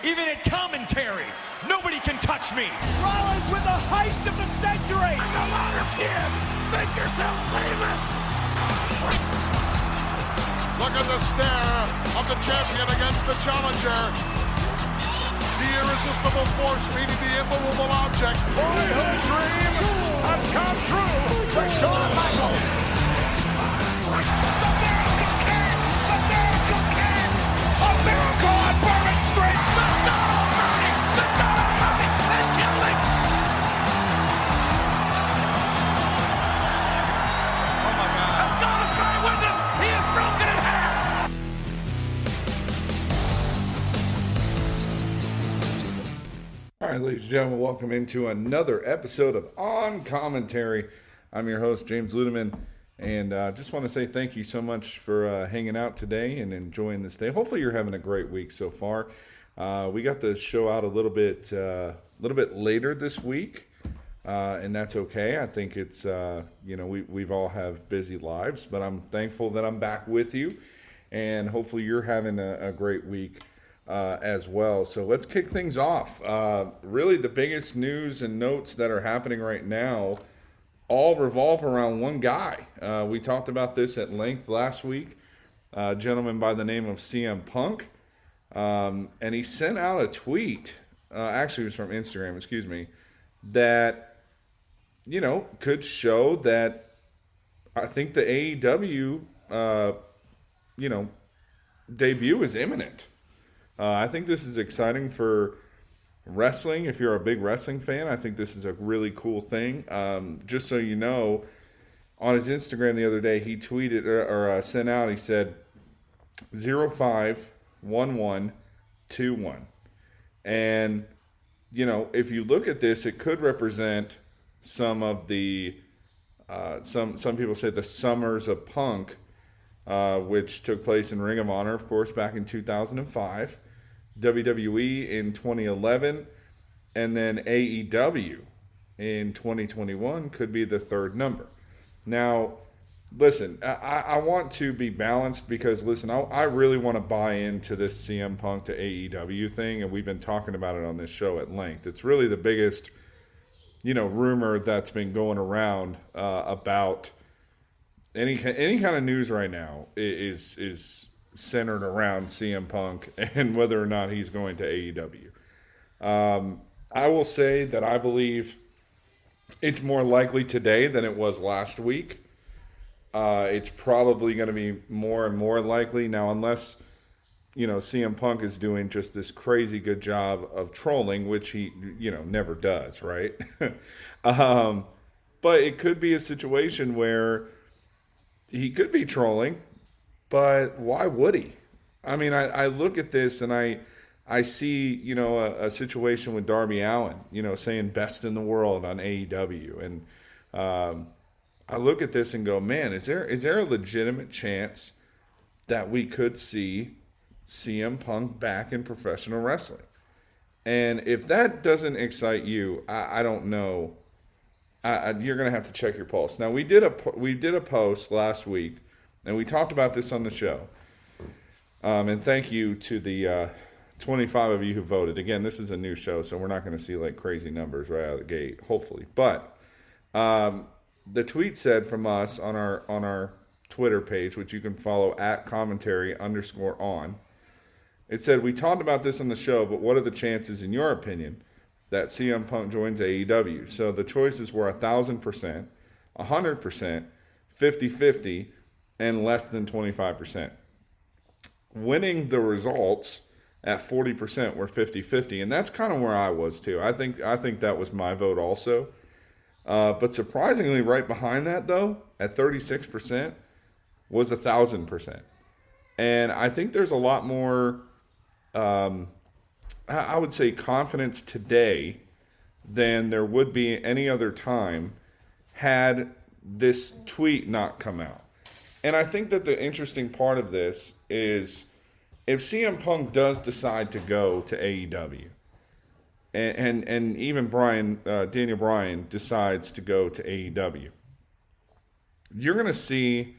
even at commentary. Nobody can touch me. Rollins with the heist of the century. I'm no longer kid. Make yourself famous. Look at the stare of the champion against the challenger. The irresistible force meeting the immovable object. Boyhood dream has come true for Shawn Michaels. The Miracle Kid! The Miracle Kid! A miracle on Bourbon Street! And killing. Oh my God. As God is my witness, he is broken in half. All right, ladies and gentlemen, welcome into another episode of On Commentary. I'm your host, James Ludeman, and just want to say thank you so much for hanging out today and enjoying this day. Hopefully you're having a great week so far. We got the show out a little bit later this week, and that's okay. I think it's, we've all have busy lives, but I'm thankful that I'm back with you, and hopefully you're having a great week as well. So let's kick things off. Really the biggest news and notes that are happening right now all revolve around one guy. We talked about this at length last week, a gentleman by the name of CM Punk. And he sent out a tweet, actually it was from Instagram, that, could show that I think the AEW, debut is imminent. I think this is exciting for wrestling. If you're a big wrestling fan, I think this is a really cool thing. Just so you know, on his Instagram the other day, he tweeted or sent out, he said 051121. And, if you look at this, it could represent some of the, some people say the Summers of Punk, which took place in Ring of Honor, of course, back in 2005. WWE in 2011, and then AEW in 2021 could be the third number. Now, listen, I want to be balanced because, listen, I really want to buy into this CM Punk to AEW thing, and we've been talking about it on this show at length. It's really the biggest, rumor that's been going around about any kind of news right now is centered around CM Punk and whether or not he's going to AEW. I will say that I believe it's more likely today than it was last week. It's probably going to be more and more likely now, unless CM Punk is doing just this crazy good job of trolling, which he never does, right? But it could be a situation where he could be trolling. But why would he? I mean, I look at this and I see, a situation with Darby Allin, saying best in the world on AEW. And I look at this and go, man, is there a legitimate chance that we could see CM Punk back in professional wrestling? And if that doesn't excite you, I don't know. You're going to have to check your pulse. Now, we did a post last week, and we talked about this on the show. And thank you to the 25 of you who voted. Again, this is a new show, so we're not going to see like crazy numbers right out of the gate, hopefully. But the tweet said from us on our Twitter page, which you can follow at commentary_on. It said, we talked about this on the show, but what are the chances, in your opinion, that CM Punk joins AEW? So the choices were 1,000%, 100%, 50-50, and less than 25%. Winning the results at 40% were 50-50, and that's kind of where I was too. I think that was my vote also. But surprisingly, right behind that though, at 36%, was 1,000%. And I think there's a lot more, I would say, confidence today than there would be any other time had this tweet not come out. And I think that the interesting part of this is if CM Punk does decide to go to AEW, and even Daniel Bryan decides to go to AEW, you're going to see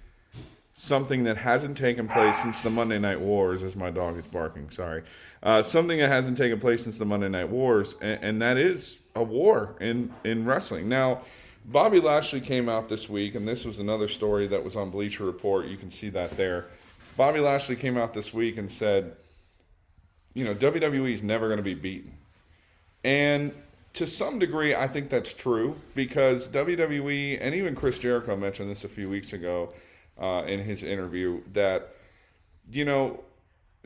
something that hasn't taken place since the Monday Night Wars, as my dog is barking, sorry. Something that hasn't taken place since the Monday Night Wars, and that is a war in wrestling. Now, Bobby Lashley came out this week, and this was another story that was on Bleacher Report. You can see that there. Bobby Lashley came out this week and said, WWE is never going to be beaten. And to some degree, I think that's true, because WWE, and even Chris Jericho mentioned this a few weeks ago in his interview, that,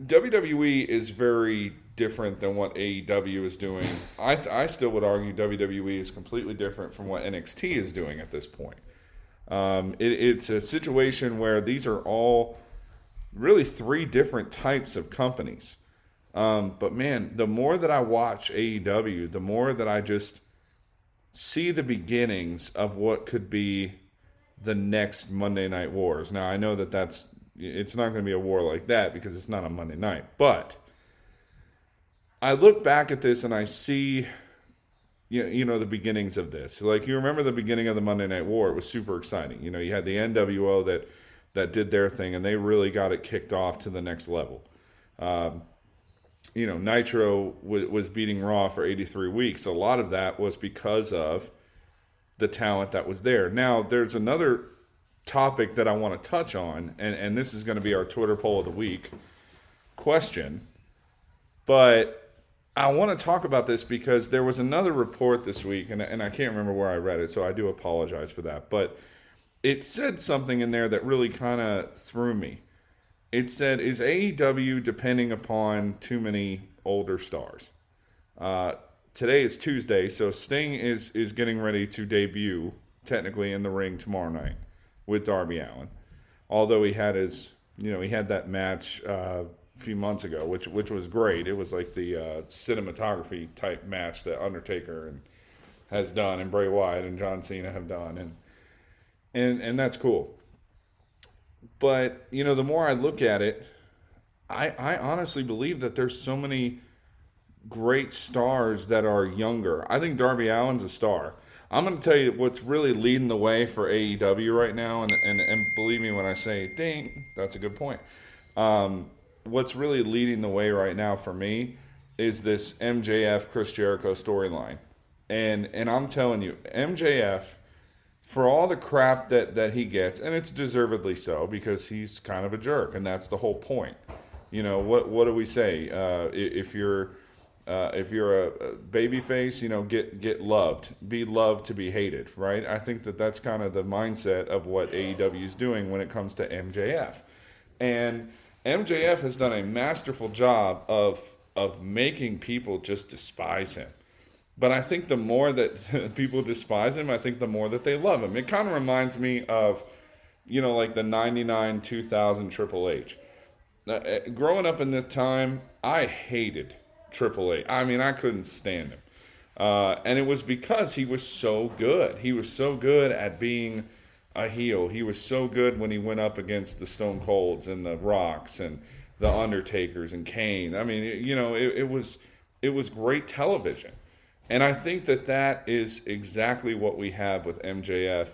WWE is very different than what AEW is doing. I still would argue WWE is completely different from what NXT is doing at this point. It's a situation where these are all really three different types of companies. But man, the more that I watch AEW, the more that I just see the beginnings of what could be the next Monday Night Wars. Now, I know that it's not going to be a war like that because it's not on Monday night, but I look back at this and I see, the beginnings of this. Like, you remember the beginning of the Monday Night War? It was super exciting. You had the NWO that did their thing, and they really got it kicked off to the next level. Nitro was beating Raw for 83 weeks. A lot of that was because of the talent that was there. Now, there's another topic that I want to touch on, and this is going to be our Twitter poll of the week question. But I want to talk about this because there was another report this week, and I can't remember where I read it, so I do apologize for that. But it said something in there that really kind of threw me. It said, is AEW depending upon too many older stars? Today is Tuesday, so Sting is getting ready to debut, technically, in the ring tomorrow night with Darby Allin. Although he had that match a few months ago, which was great. It was like the cinematography type match that Undertaker has done, and Bray Wyatt and John Cena have done, and that's cool. But the more I look at it, I honestly believe that there's so many great stars that are younger. I think Darby Allin's a star. I'm going to tell you what's really leading the way for AEW right now, and believe me when I say, ding, that's a good point. What's really leading the way right now for me is this MJF Chris Jericho storyline. And I'm telling you, MJF, for all the crap that he gets, and it's deservedly so, because he's kind of a jerk, and that's the whole point. What do we say? If you're a baby face, get loved. Be loved to be hated, right? I think that's kind of the mindset of what AEW is doing when it comes to MJF. And MJF has done a masterful job of making people just despise him. But I think the more that people despise him, I think the more that they love him. It kind of reminds me of, like the 99, 2000 Triple H. Growing up in this time, I hated Triple H. I mean, I couldn't stand him. And it was because he was so good. He was so good at being a heel. He was so good when he went up against the Stone Colds and the Rocks and the Undertakers and Kane. I mean, it was great television. And I think that is exactly what we have with MJF.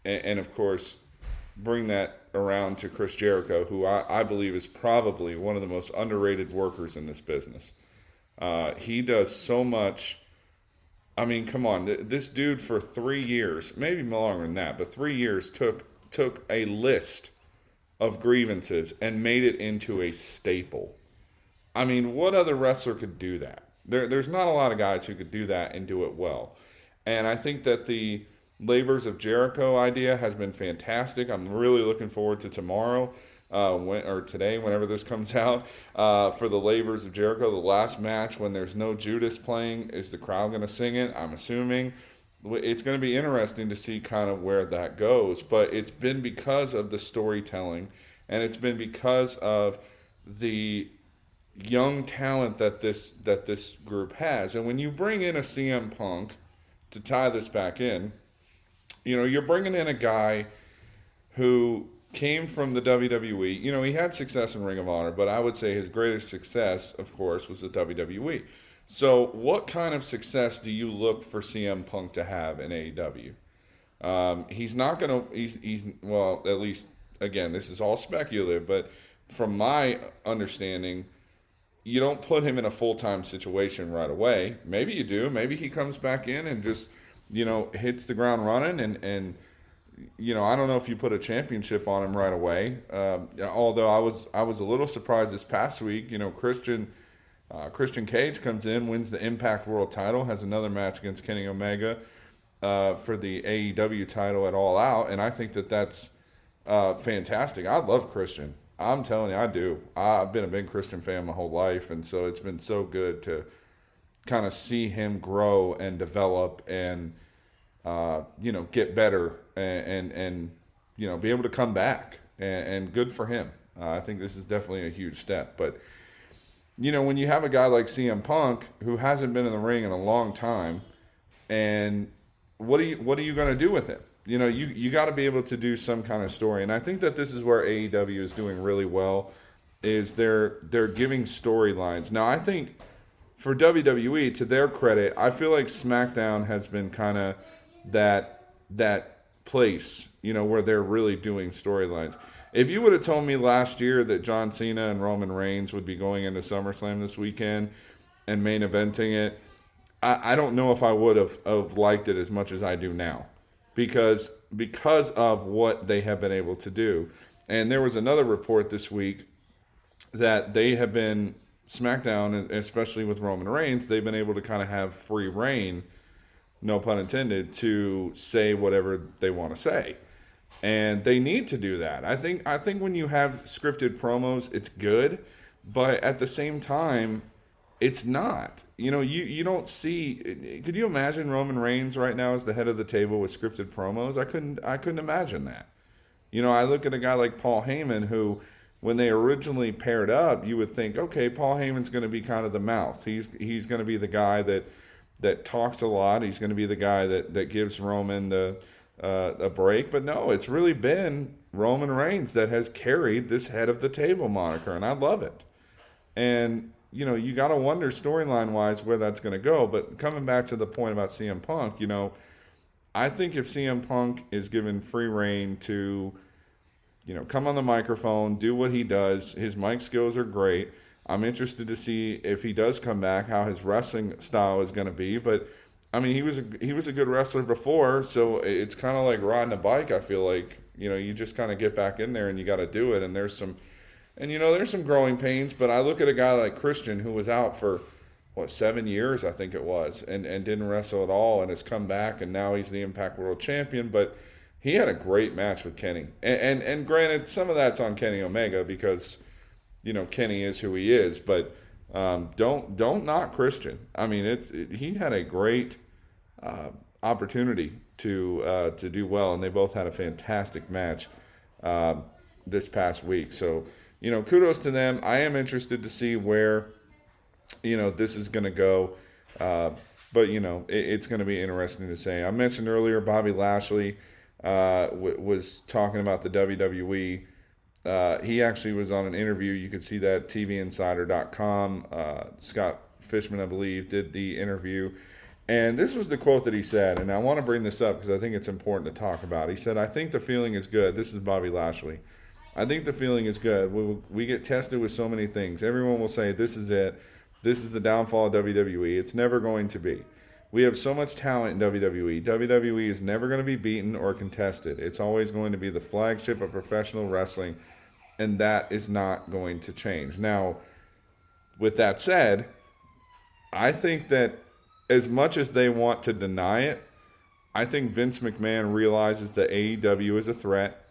And of course, bring that around to Chris Jericho, who I believe is probably one of the most underrated workers in this business. He does so much. I mean, come on. This dude for 3 years, maybe longer than that, but 3 years took a list of grievances and made it into a staple. I mean, what other wrestler could do that? There's not a lot of guys who could do that and do it well. And I think that the Labors of Jericho idea has been fantastic. I'm really looking forward to tomorrow, or today, whenever this comes out, for the Labors of Jericho, the last match when there's no Judas playing. Is the crowd going to sing it? I'm assuming. It's going to be interesting to see kind of where that goes. But it's been because of the storytelling, and it's been because of the young talent that this group has. And when you bring in a CM Punk, to tie this back in, you're bringing in a guy who came from the WWE. He had success in Ring of Honor, but I would say his greatest success, of course, was the WWE. So what kind of success do you look for CM Punk to have in AEW? He's not going to, well, at least again, this is all speculative, but from my understanding, you don't put him in a full-time situation right away. Maybe you do. Maybe he comes back in and just, hits the ground running. And I don't know if you put a championship on him right away. Although I was a little surprised this past week. Christian Cage comes in, wins the Impact World title, has another match against Kenny Omega for the AEW title at All Out. And I think that's fantastic. I love Christian. I'm telling you, I do. I've been a big Christian fan my whole life, and so it's been so good to kind of see him grow and develop and, get better and be able to come back. And good for him. I think this is definitely a huge step. But, when you have a guy like CM Punk who hasn't been in the ring in a long time, and what are you going to do with him? You got to be able to do some kind of story. And I think that this is where AEW is doing really well, is they're giving storylines. Now, I think for WWE, to their credit, I feel like SmackDown has been kind of that place, where they're really doing storylines. If you would have told me last year that John Cena and Roman Reigns would be going into SummerSlam this weekend and main eventing it, I don't know if I would have liked it as much as I do now. Because of what they have been able to do. And there was another report this week that they have been, SmackDown, especially with Roman Reigns, they've been able to kind of have free reign, no pun intended, to say whatever they want to say. And they need to do that. I think when you have scripted promos, it's good. But at the same time, it's not. You don't see. Could you imagine Roman Reigns right now as the head of the table with scripted promos? I couldn't imagine that. I look at a guy like Paul Heyman, who, when they originally paired up, you would think, okay, Paul Heyman's going to be kind of the mouth. He's going to be the guy that talks a lot. He's going to be the guy that gives Roman a break. But no, it's really been Roman Reigns that has carried this head of the table moniker, and I love it. And you got to wonder storyline-wise where that's going to go. But coming back to the point about CM Punk, I think if CM Punk is given free reign to, come on the microphone, do what he does, his mic skills are great. I'm interested to see if he does come back, how his wrestling style is going to be. But, I mean, he was a good wrestler before, so it's kind of like riding a bike, I feel like. You just kind of get back in there and you got to do it. And there's some growing pains, but I look at a guy like Christian, who was out for, 7 years, I think it was, and didn't wrestle at all, and has come back, and now he's the Impact World Champion. But he had a great match with Kenny. And granted, some of that's on Kenny Omega because, Kenny is who he is. But don't knock Christian. I mean, he had a great opportunity to do well, and they both had a fantastic match this past week. So, kudos to them. I am interested to see where, this is going to go. But, it's going to be interesting to say. I mentioned earlier Bobby Lashley was talking about the WWE. He actually was on an interview. You could see that TVinsider.com. Scott Fishman, I believe, did the interview. And this was the quote that he said, and I want to bring this up because I think it's important to talk about. He said, "I think the feeling is good." This is Bobby Lashley. "I think the feeling is good. We get tested with so many things. Everyone will say, this is it. This is the downfall of WWE. It's never going to be. We have so much talent in WWE. WWE is never going to be beaten or contested. It's always going to be the flagship of professional wrestling, and that is not going to change." Now, with that said, I think that as much as they want to deny it, I think Vince McMahon realizes that AEW is a threat.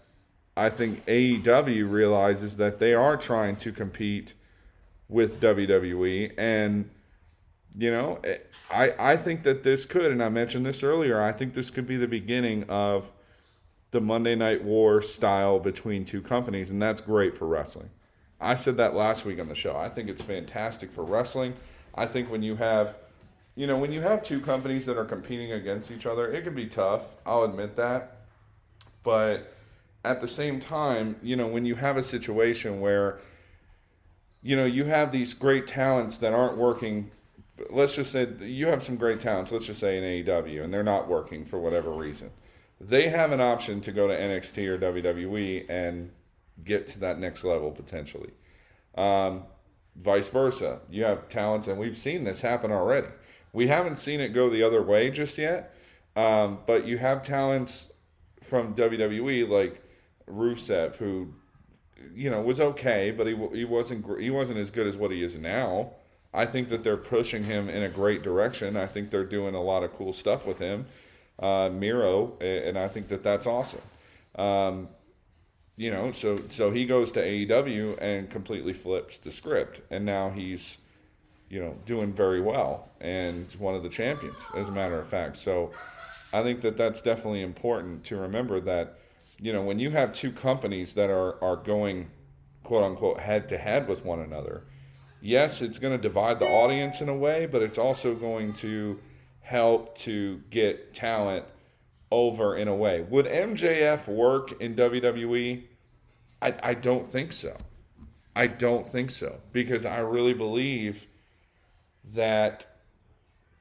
I think AEW realizes that they are trying to compete with WWE. And, I think that this could, and I mentioned this earlier, I think this could be the beginning of the Monday Night War style between two companies, and that's great for wrestling. I said that last week on the show. I think it's fantastic for wrestling. I think when you have two companies that are competing against each other, it can be tough. I'll admit that. But at the same time, when you have a situation where, you have these great talents that aren't working, let's just say you have some great talents, let's just say in AEW, and they're not working for whatever reason. they have an option to go to NXT or WWE and get to that next level potentially. Vice versa. You have talents, and we've seen this happen already. We haven't seen it go the other way just yet, but you have talents from WWE like Rusev, who, you know, was okay, but he wasn't as good as what he is now. I think that they're pushing him in a great direction. I think they're doing a lot of cool stuff with him, Miro, and I think that that's awesome. You know, so he goes to AEW and completely flips the script, and now he's, you know, doing very well and one of the champions, as a matter of fact. So I think that that's definitely important to remember that, you know, when you have two companies that are going, quote unquote, head to head with one another, yes, it's going to divide the audience in a way, but it's also going to help to get talent over in a way. Would MJF work in WWE? I don't think so. I don't think so, because I really believe that,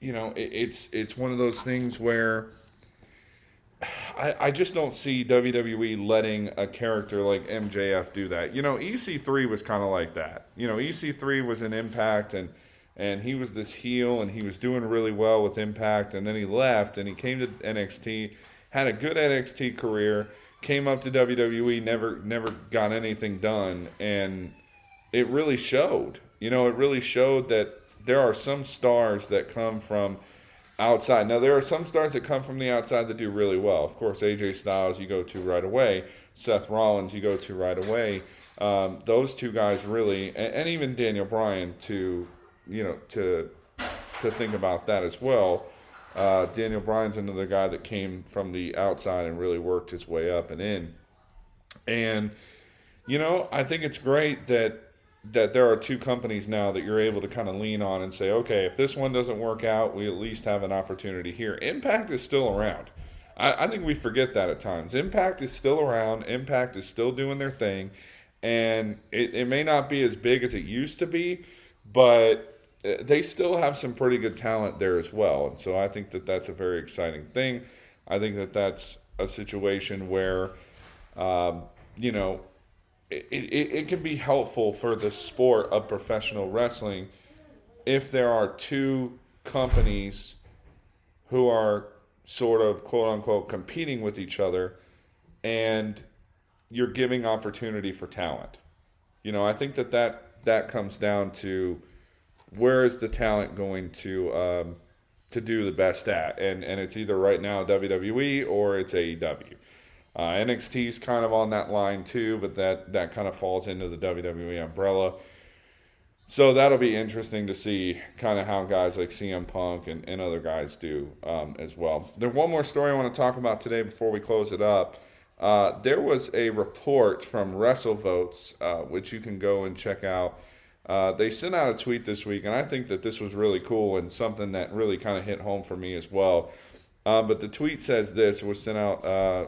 you know, it's one of those things where I just don't see WWE letting a character like MJF do that. You know, EC3 was kind of like that. You know, EC3 was an Impact, and he was this heel, and he was doing really well with Impact, and then he left, and he came to NXT, had a good NXT career, came up to WWE, never got anything done, and it really showed. You know, it really showed that there are some stars that come from outside. Now, there are some stars that come from the outside that do really well. Of course, AJ Styles you go to right away. Seth Rollins you go to right away. Those two guys really, and even Daniel Bryan to think about that as well. Daniel Bryan's another guy that came from the outside and really worked his way up and in. And, you know, I think it's great that there are two companies now that you're able to kind of lean on and say, okay, if this one doesn't work out, we at least have an opportunity here. Impact is still around. I think we forget that at times. Impact is still around. Impact is still doing their thing. And it may not be as big as it used to be, but they still have some pretty good talent there as well. And so I think that that's a very exciting thing. I think that that's a situation where, you know, it can be helpful for the sport of professional wrestling if there are two companies who are sort of, quote unquote, competing with each other, and you're giving opportunity for talent. You know, I think that comes down to where is the talent going to do the best at, and it's either right now WWE or it's AEW. NXT is kind of on that line too, but that kind of falls into the WWE umbrella. So that'll be interesting to see kind of how guys like CM Punk and other guys do as well. There's one more story I want to talk about today before we close it up. There was a report from WrestleVotes, which you can go and check out. They sent out a tweet this week, and I think that this was really cool and something that really kind of hit home for me as well. But the tweet says this. It was sent out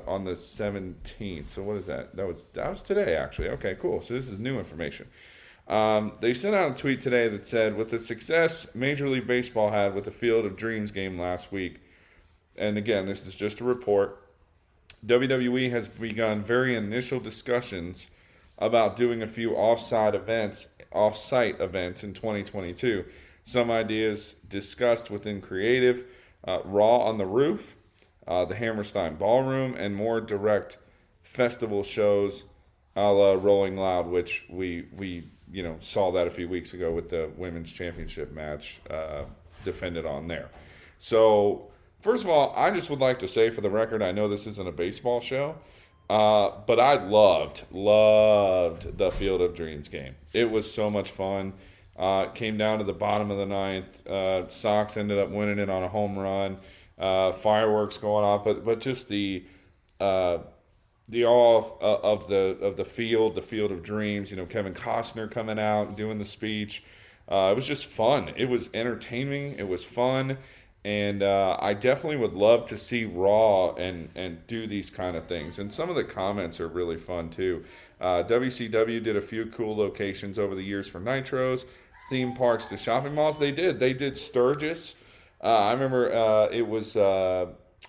on the 17th. So what is that? That was today, actually. Okay, cool. So this is new information. They sent out a tweet today that said, with the success Major League Baseball had with the Field of Dreams game last week, and again, this is just a report, WWE has begun very initial discussions about doing a few off-site events in 2022. Some ideas discussed within creative, Raw on the Roof, the Hammerstein Ballroom, and more direct festival shows a la Rolling Loud, which we saw that a few weeks ago with the Women's Championship match defended on there. So, first of all, I just would like to say for the record, I know this isn't a baseball show, but I loved the Field of Dreams game. It was so much fun. It came down to the bottom of the ninth. Sox ended up winning it on a home run. Fireworks going off, but just the awe of the field of dreams. You know, Kevin Costner coming out and doing the speech. It was just fun. It was entertaining. It was fun. And I definitely would love to see Raw and do these kind of things. And some of the comments are really fun too. WCW did a few cool locations over the years for Nitros, theme parks to shopping malls. They did Sturgis. I remember it was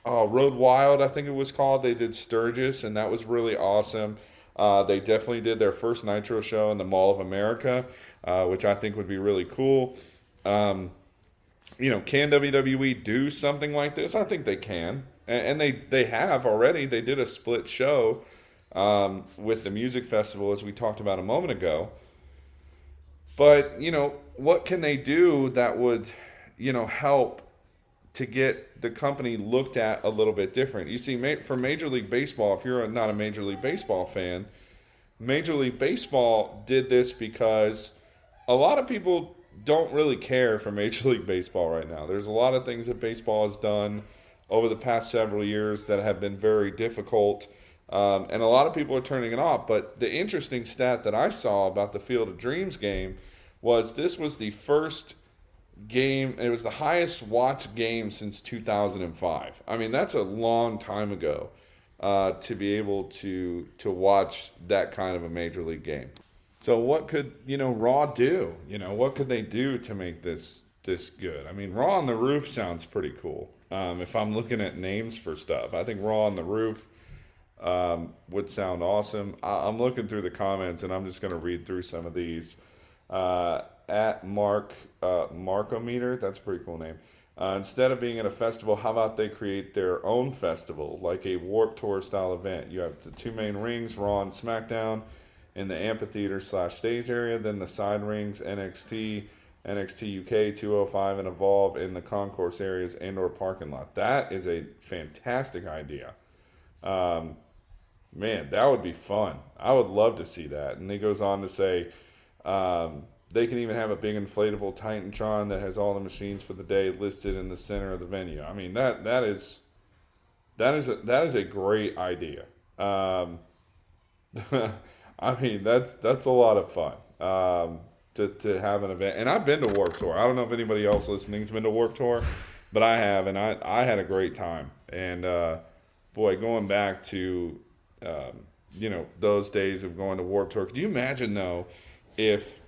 Road Wild, I think it was called. They did Sturgis, and that was really awesome. They definitely did their first Nitro show in the Mall of America, which I think would be really cool. Can WWE do something like this? I think they can. And they have already. They did a split show with the music festival, as we talked about a moment ago. But, what can they do that would, help to get the company looked at a little bit different? You see, for Major League Baseball, if you're not a Major League Baseball fan, Major League Baseball did this because a lot of people don't really care for Major League Baseball right now. There's a lot of things that baseball has done over the past several years that have been very difficult, and a lot of people are turning it off. But the interesting stat that I saw about the Field of Dreams game was this was the first game, it was the highest watched game since 2005. I mean, that's a long time ago to be able to watch that kind of a major league game. So what could, Raw do? What could they do to make this good? I mean, Raw on the Roof sounds pretty cool. If I'm looking at names for stuff, I think Raw on the Roof would sound awesome. I'm looking through the comments, and I'm just going to read through some of these. At Markometer, that's a pretty cool name. Instead of being at a festival, how about they create their own festival, like a Warped Tour style event? You have the two main rings, Raw and SmackDown, in the amphitheater / stage area, then the side rings, NXT UK, 205, and Evolve in the concourse areas and/or parking lot. That is a fantastic idea. Man, that would be fun. I would love to see that. And he goes on to say, they can even have a big inflatable Titantron that has all the machines for the day listed in the center of the venue. I mean, that is a great idea. I mean, that's a lot of fun to have an event. And I've been to Warped Tour. I don't know if anybody else listening has been to Warped Tour, but I have, and I had a great time. And boy, going back to those days of going to Warped Tour. Could you imagine though if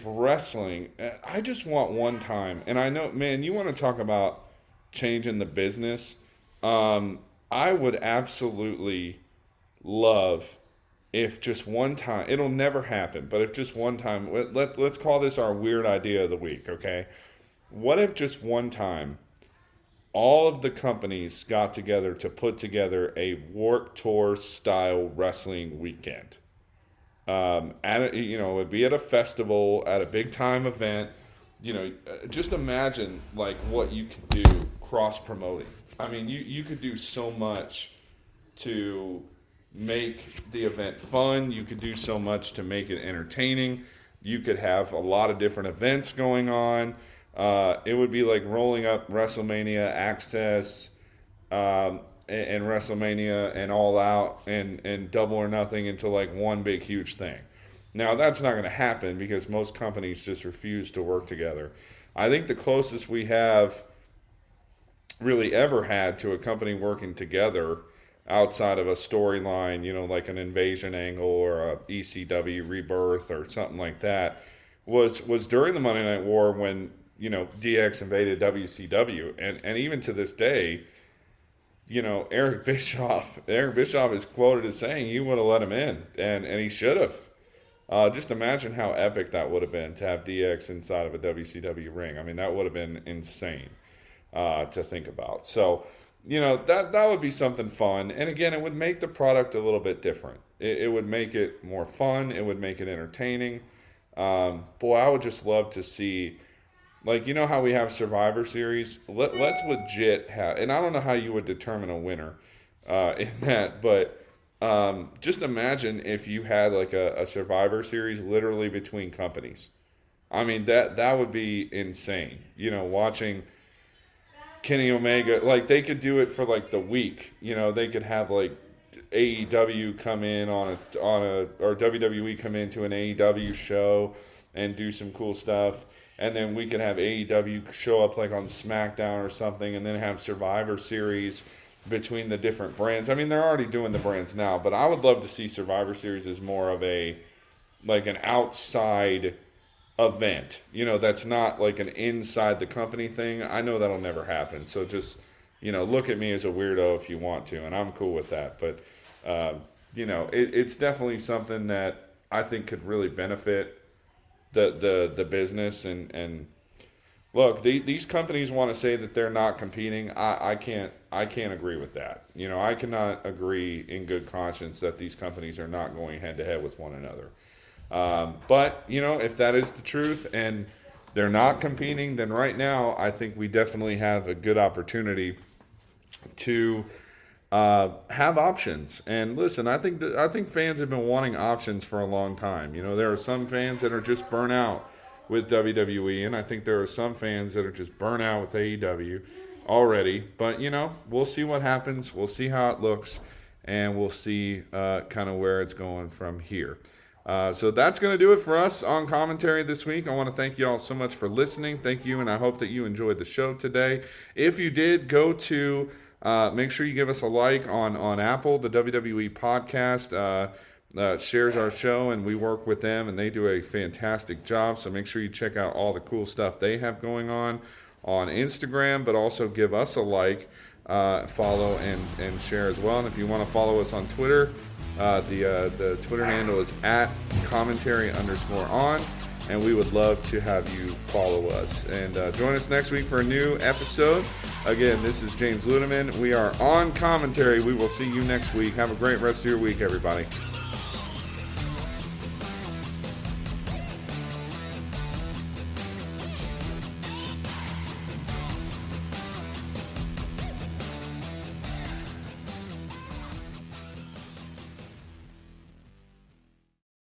wrestling, I just want one time, and I know, man, you want to talk about changing the business. I would absolutely love if just one time, it'll never happen, but if just one time, let's call this our weird idea of the week, okay? What if just one time all of the companies got together to put together a Warped Tour style wrestling weekend? It would be at a festival, at a big time event. Just imagine like what you could do cross promoting. I mean, you could do so much to make the event fun. You could do so much to make it entertaining. You could have a lot of different events going on. It would be like rolling up WrestleMania Access, and WrestleMania and All Out and Double or Nothing into like one big huge thing. Now that's not going to happen because most companies just refuse to work together. I think the closest we have really ever had to a company working together outside of a storyline, like an Invasion angle or a ECW Rebirth or something like that, was during the Monday Night War when DX invaded WCW, and even to this day, Eric Bischoff is quoted as saying he would have let him in, and he should have. Just imagine how epic that would have been to have DX inside of a WCW ring. I mean, that would have been insane to think about. So, that would be something fun. And again, it would make the product a little bit different. It would make it more fun. It would make it entertaining. Boy, I would just love to see, like, how we have Survivor Series? Let's legit have, and I don't know how you would determine a winner in that, but just imagine if you had like a Survivor Series literally between companies. I mean, that would be insane. Watching Kenny Omega, like they could do it for like the week. They could have like AEW come in or WWE come into an AEW show and do some cool stuff. And then we could have AEW show up like on SmackDown or something, and then have Survivor Series between the different brands. I mean, they're already doing the brands now, but I would love to see Survivor Series as more of an outside event. That's not like an inside the company thing. I know that'll never happen. So just, look at me as a weirdo if you want to, and I'm cool with that. But, it's definitely something that I think could really benefit the business. And look, these companies want to say that they're not competing. I can't agree with that. I cannot agree in good conscience that these companies are not going head to head with one another. But if that is the truth and they're not competing, then right now I think we definitely have a good opportunity to have options. And listen, I think fans have been wanting options for a long time. There are some fans that are just burnt out with WWE, and I think there are some fans that are just burnt out with AEW already. But we'll see what happens. We'll see how it looks, and we'll see kind of where it's going from here. So that's going to do it for us on commentary this week. I want to thank you all so much for listening. Thank you, and I hope that you enjoyed the show today. If you did, go to make sure you give us a like on Apple. The WWE podcast shares our show, and we work with them, and they do a fantastic job. So make sure you check out all the cool stuff they have going on Instagram, but also give us a like, follow, and share as well. And if you want to follow us on Twitter, the Twitter handle is @commentary_on, and we would love to have you follow us. And join us next week for a new episode. Again, this is James Ludeman. We are on commentary. We will see you next week. Have a great rest of your week, everybody.